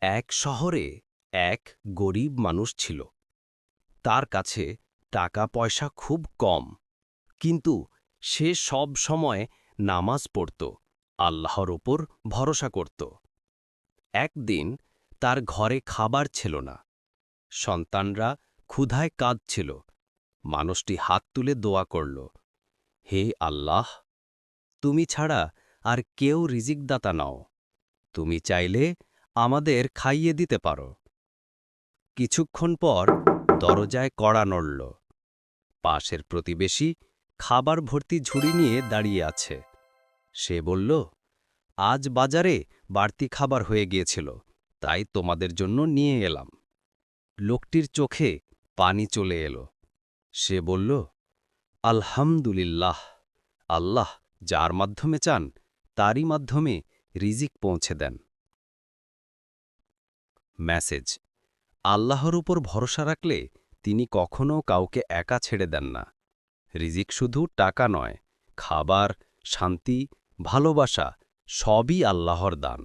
এক শহরে এক গরিব মানুষ ছিল। তার কাছে টাকা পয়সা খুব কম, কিন্তু সে সব সময় নামাজ পড়ত, আল্লাহর ওপর ভরসা করত। একদিন তার ঘরে খাবার ছিল না, সন্তানরা ক্ষুধায় কাঁদছিল। মানুষটি হাত তুলে দোয়া করল, হে আল্লাহ, তুমি ছাড়া আর কেউ রিজিকদাতা নও, তুমি চাইলে আমাদের খাইয়ে দিতে পারো। কিছুক্ষণ পর দরজায় কড়া নড়ল। পাশের প্রতিবেশী খাবার ভর্তি ঝুড়ি নিয়ে দাঁড়িয়ে আছে। সে বলল, আজ বাজারে বাড়তি খাবার হয়ে গিয়েছিল, তাই তোমাদের জন্য নিয়ে এলাম। লোকটির চোখে পানি চলে এলো। সে বলল, আলহামদুলিল্লাহ, আল্লাহ যার মাধ্যমে চান তারই মাধ্যমে রিজিক পৌঁছে দেন। মেসেজ: আল্লাহর উপর ভরসা রাখলে তিনি কখনও কাউকে একা ছেড়ে দেন না। রিজিক শুধু টাকা নয়, খাবার, শান্তি, ভালোবাসা সবই আল্লাহর দান।